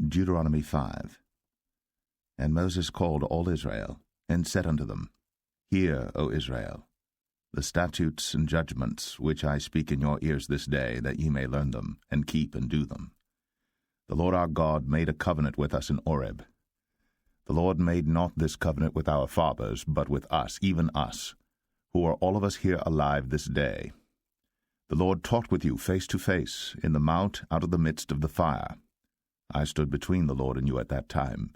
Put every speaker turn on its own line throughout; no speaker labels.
Deuteronomy 5. And Moses called all Israel, and said unto them, Hear, O Israel, the statutes and judgments which I speak in your ears this day, that ye may learn them, and keep and do them. The Lord our God made a covenant with us in Horeb. The Lord made not this covenant with our fathers, but with us, even us, who are all of us here alive this day. The Lord talked with you face to face in the mount out of the midst of the fire. I stood between the Lord and you at that time,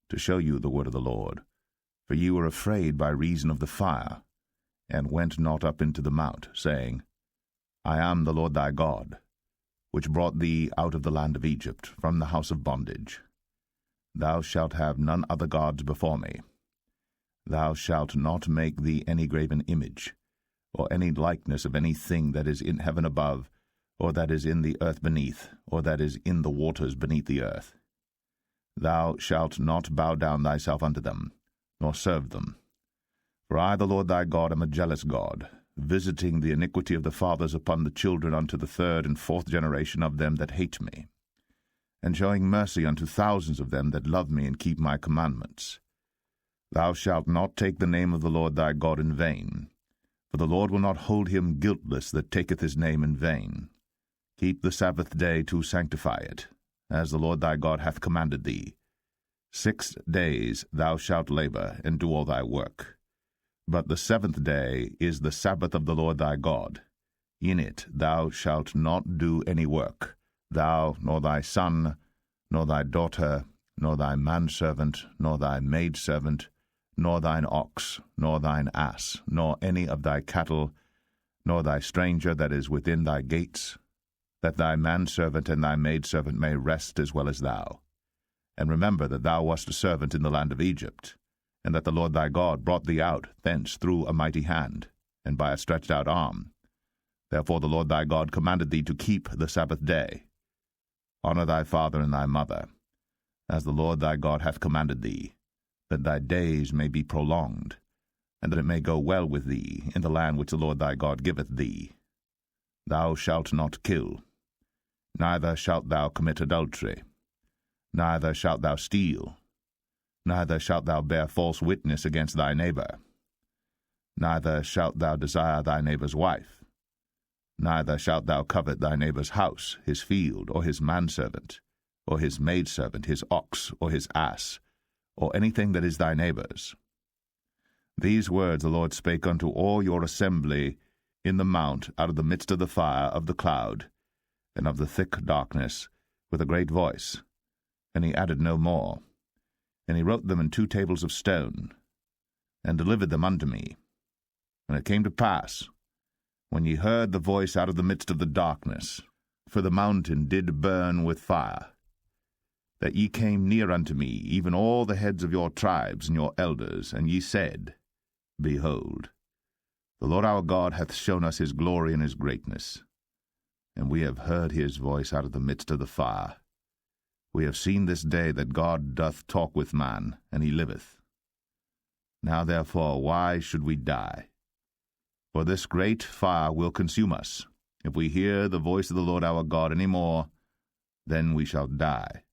to show you the word of the Lord. For ye were afraid by reason of the fire, and went not up into the mount, saying, I am the Lord thy God, which brought thee out of the land of Egypt, from the house of bondage. Thou shalt have none other gods before me. Thou shalt not make thee any graven image, or any likeness of any thing that is in heaven above, or that is in the earth beneath, or that is in the waters beneath the earth. Thou shalt not bow down thyself unto them, nor serve them. For I, the Lord thy God, am a jealous God, visiting the iniquity of the fathers upon the children unto the third and fourth generation of them that hate me, and showing mercy unto thousands of them that love me and keep my commandments. Thou shalt not take the name of the Lord thy God in vain, for the Lord will not hold him guiltless that taketh his name in vain. Keep the Sabbath day to sanctify it, as the Lord thy God hath commanded thee. 6 days thou shalt labor, and do all thy work. But the 7th day is the Sabbath of the Lord thy God. In it thou shalt not do any work, thou, nor thy son, nor thy daughter, nor thy manservant, nor thy maidservant, nor thine ox, nor thine ass, nor any of thy cattle, nor thy stranger that is within thy gates, that thy manservant and thy maidservant may rest as well as thou. And remember that thou wast a servant in the land of Egypt, and that the Lord thy God brought thee out thence through a mighty hand, and by a stretched out arm. Therefore the Lord thy God commanded thee to keep the Sabbath day. Honor thy father and thy mother, as the Lord thy God hath commanded thee, that thy days may be prolonged, and that it may go well with thee in the land which the Lord thy God giveth thee. Thou shalt not kill, neither shalt thou commit adultery, neither shalt thou steal, neither shalt thou bear false witness against thy neighbor, neither shalt thou desire thy neighbor's wife, neither shalt thou covet thy neighbor's house, his field, or his manservant, or his maidservant, his ox, or his ass, or anything that is thy neighbor's. These words the Lord spake unto all your assembly in the mount out of the midst of the fire, of the cloud, and of the thick darkness, with a great voice. And he added no more. And he wrote them in 2 tables of stone, and delivered them unto me. And it came to pass, when ye heard the voice out of the midst of the darkness, for the mountain did burn with fire, that ye came near unto me, even all the heads of your tribes and your elders, and ye said, Behold, the Lord our God hath shown us his glory and his greatness, and we have heard his voice out of the midst of the fire. We have seen this day that God doth talk with man, and he liveth. Now therefore why should we die? For this great fire will consume us. If we hear the voice of the Lord our God any more, then we shall die.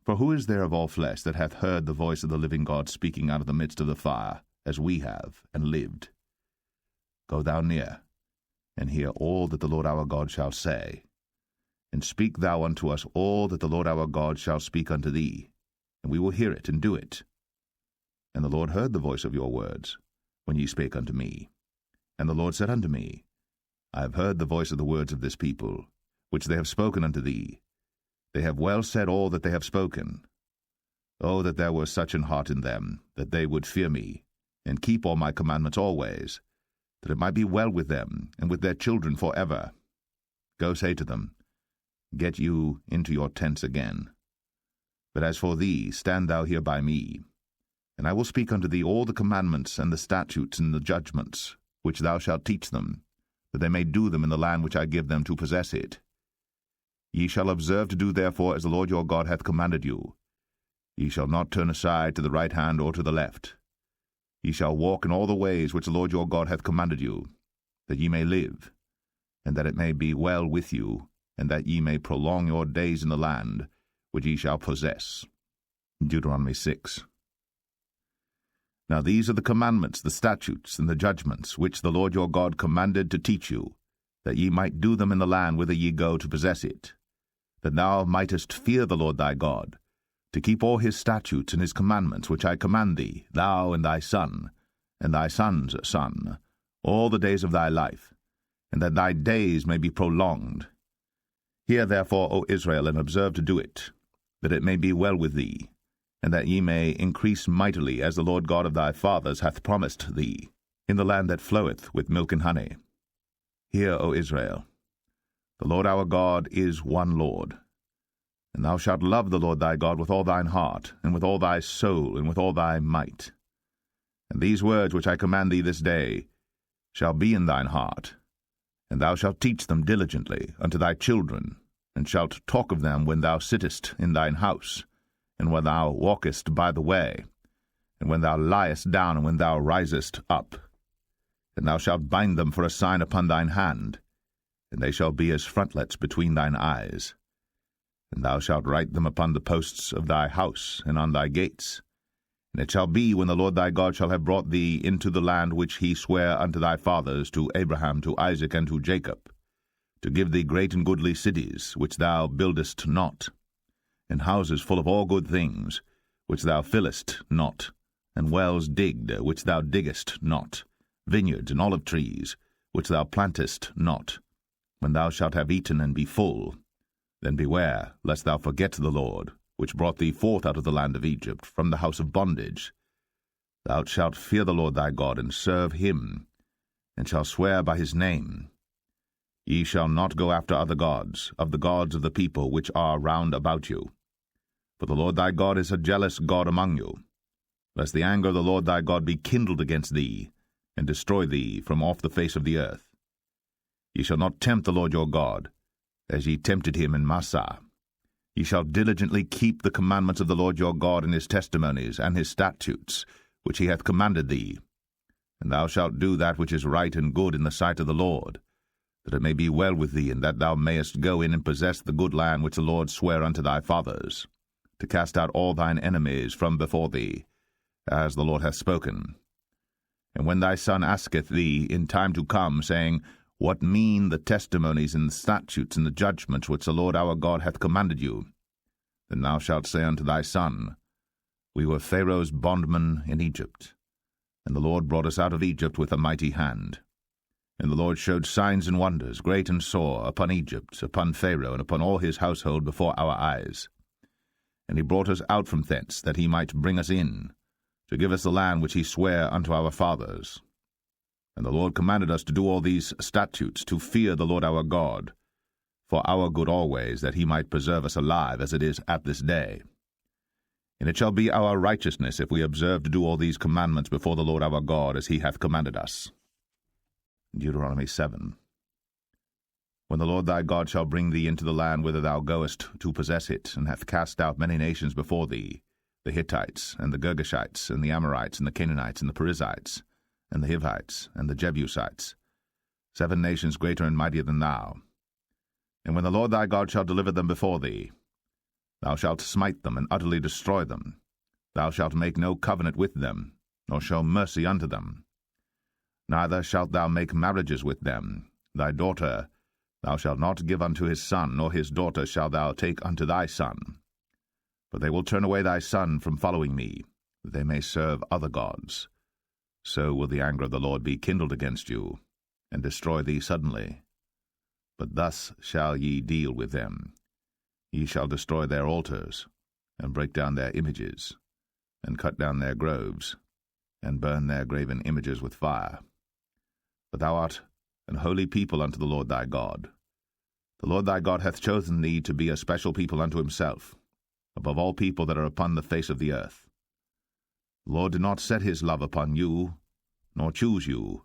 For who is there of all flesh that hath heard the voice of the living God speaking out of the midst of the fire, as we have, and lived? Go thou near, and hear all that the Lord our God shall say. And speak thou unto us all that the Lord our God shall speak unto thee, and we will hear it and do it. And the Lord heard the voice of your words, when ye spake unto me. And the Lord said unto me, I have heard the voice of the words of this people, which they have spoken unto thee. They have well said all that they have spoken. Oh, that there were such an heart in them, that they would fear me, and keep all my commandments always, that it might be well with them, and with their children forever. Go say to them, Get you into your tents again. But as for thee, stand thou here by me, and I will speak unto thee all the commandments and the statutes and the judgments, which thou shalt teach them, that they may do them in the land which I give them to possess it. Ye shall observe to do therefore as the Lord your God hath commanded you. Ye shall not turn aside to the right hand or to the left. Ye shall walk in all the ways which the Lord your God hath commanded you, that ye may live, and that it may be well with you, and that ye may prolong your days in the land, which ye shall possess. Deuteronomy 6. Now these are the commandments, the statutes, and the judgments, which the Lord your God commanded to teach you, that ye might do them in the land whither ye go to possess it, that thou mightest fear the Lord thy God, to keep all his statutes and his commandments which I command thee, thou and thy son, and thy son's son, all the days of thy life, and that thy days may be prolonged. Hear therefore, O Israel, and observe to do it, that it may be well with thee, and that ye may increase mightily, as the Lord God of thy fathers hath promised thee, in the land that floweth with milk and honey. Hear, O Israel, the Lord our God is one Lord. And thou shalt love the Lord thy God with all thine heart, and with all thy soul, and with all thy might. And these words which I command thee this day shall be in thine heart, and thou shalt teach them diligently unto thy children, and shalt talk of them when thou sittest in thine house, and when thou walkest by the way, and when thou liest down, and when thou risest up. And thou shalt bind them for a sign upon thine hand, and they shall be as frontlets between thine eyes. And thou shalt write them upon the posts of thy house, and on thy gates. And it shall be, when the Lord thy God shall have brought thee into the land which he sware unto thy fathers, to Abraham, to Isaac, and to Jacob, to give thee great and goodly cities, which thou buildest not, and houses full of all good things, which thou fillest not, and wells digged, which thou diggest not, vineyards and olive trees, which thou plantest not, when thou shalt have eaten and be full, then beware, lest thou forget the Lord, which brought thee forth out of the land of Egypt, from the house of bondage. Thou shalt fear the Lord thy God, and serve him, and shalt swear by his name. Ye shall not go after other gods, of the gods of the people which are round about you. For the Lord thy God is a jealous God among you, lest the anger of the Lord thy God be kindled against thee, and destroy thee from off the face of the earth. Ye shall not tempt the Lord your God, as ye tempted him in Massah. Ye shall diligently keep the commandments of the Lord your God, and his testimonies, and his statutes, which he hath commanded thee. And thou shalt do that which is right and good in the sight of the Lord, that it may be well with thee, and that thou mayest go in and possess the good land which the Lord sware unto thy fathers, to cast out all thine enemies from before thee, as the Lord hath spoken. And when thy son asketh thee in time to come, saying, What mean the testimonies and the statutes and the judgments which the Lord our God hath commanded you? Then thou shalt say unto thy son, We were Pharaoh's bondmen in Egypt, and the Lord brought us out of Egypt with a mighty hand. And the Lord showed signs and wonders, great and sore, upon Egypt, upon Pharaoh, and upon all his household before our eyes. And he brought us out from thence, that he might bring us in, to give us the land which he sware unto our fathers. And the Lord commanded us to do all these statutes, to fear the Lord our God, for our good always, that he might preserve us alive, as it is at this day. And it shall be our righteousness, if we observe to do all these commandments before the Lord our God, as he hath commanded us. Deuteronomy 7. When the Lord thy God shall bring thee into the land whither thou goest to possess it, and hath cast out many nations before thee, the Hittites, and the Girgashites, and the Amorites, and the Canaanites, and the Perizzites, and the Hivites, and the Jebusites, 7 nations greater and mightier than thou. And when the Lord thy God shall deliver them before thee, thou shalt smite them, and utterly destroy them. Thou shalt make no covenant with them, nor show mercy unto them. Neither shalt thou make marriages with them. Thy daughter thou shalt not give unto his son, nor his daughter shalt thou take unto thy son. For they will turn away thy son from following me, that they may serve other gods. So will the anger of the Lord be kindled against you, and destroy thee suddenly. But thus shall ye deal with them. Ye shall destroy their altars, and break down their images, and cut down their groves, and burn their graven images with fire. For thou art an holy people unto the Lord thy God. The Lord thy God hath chosen thee to be a special people unto himself, above all people that are upon the face of the earth. The Lord did not set his love upon you, nor choose you,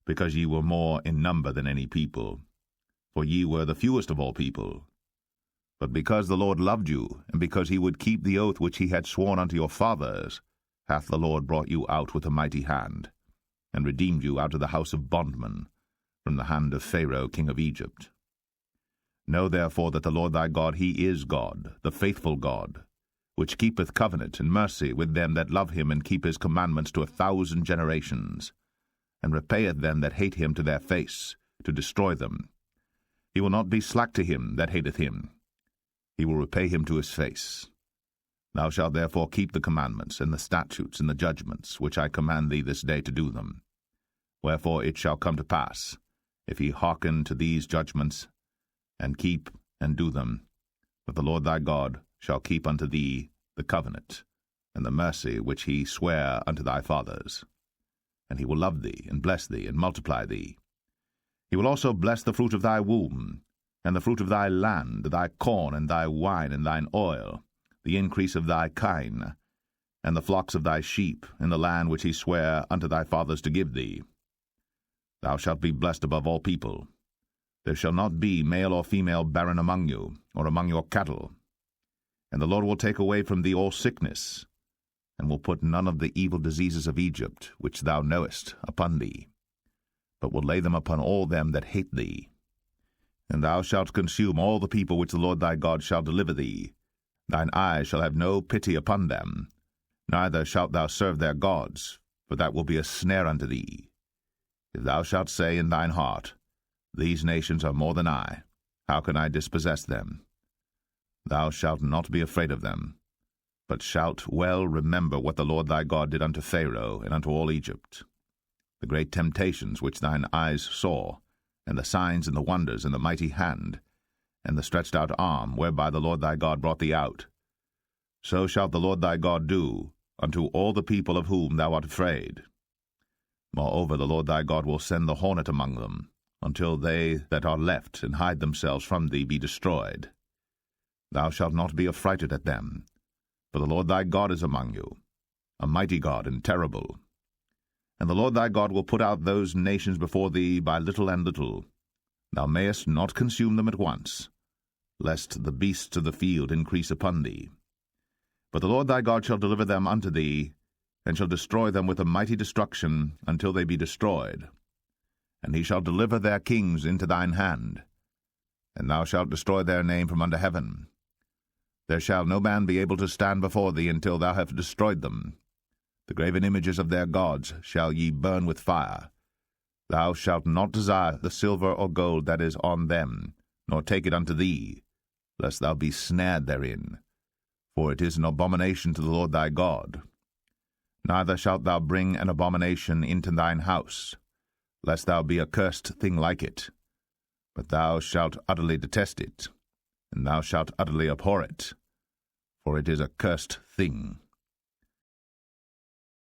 because ye were more in number than any people, for ye were the fewest of all people. But because the Lord loved you, and because he would keep the oath which he had sworn unto your fathers, hath the Lord brought you out with a mighty hand, and redeemed you out of the house of bondmen, from the hand of Pharaoh king of Egypt. Know therefore that the Lord thy God, he is God, the faithful God, which keepeth covenant and mercy with them that love him and keep his commandments to 1,000 generations, and repayeth them that hate him to their face, to destroy them. He will not be slack to him that hateth him. He will repay him to his face. Thou shalt therefore keep the commandments, and the statutes, and the judgments, which I command thee this day to do them. Wherefore it shall come to pass, if ye hearken to these judgments, and keep and do them, that the Lord thy God shall keep unto thee the covenant, and the mercy which he sware unto thy fathers. And he will love thee, and bless thee, and multiply thee. He will also bless the fruit of thy womb, and the fruit of thy land, thy corn, and thy wine, and thine oil, the increase of thy kine, and the flocks of thy sheep, in the land which he sware unto thy fathers to give thee. Thou shalt be blessed above all people. There shall not be male or female barren among you, or among your cattle. And the Lord will take away from thee all sickness, and will put none of the evil diseases of Egypt, which thou knowest, upon thee, but will lay them upon all them that hate thee. And thou shalt consume all the people which the Lord thy God shall deliver thee. Thine eye shall have no pity upon them, neither shalt thou serve their gods, for that will be a snare unto thee. If thou shalt say in thine heart, These nations are more than I, how can I dispossess them? Thou shalt not be afraid of them, but shalt well remember what the Lord thy God did unto Pharaoh and unto all Egypt, the great temptations which thine eyes saw, and the signs and the wonders, and the mighty hand, and the stretched out arm, whereby the Lord thy God brought thee out. So shalt the Lord thy God do unto all the people of whom thou art afraid. Moreover, the Lord thy God will send the hornet among them, until they that are left and hide themselves from thee be destroyed. Thou shalt not be affrighted at them, for the Lord thy God is among you, a mighty God and terrible. And the Lord thy God will put out those nations before thee by little and little. Thou mayest not consume them at once, lest the beasts of the field increase upon thee. But the Lord thy God shall deliver them unto thee, and shall destroy them with a mighty destruction until they be destroyed. And he shall deliver their kings into thine hand, and thou shalt destroy their name from under heaven. There shall no man be able to stand before thee until thou have destroyed them. The graven images of their gods shall ye burn with fire. Thou shalt not desire the silver or gold that is on them, nor take it unto thee, lest thou be snared therein, for it is an abomination to the Lord thy God. Neither shalt thou bring an abomination into thine house, lest thou be a cursed thing like it. But thou shalt utterly detest it, and thou shalt utterly abhor it, for it is a cursed thing.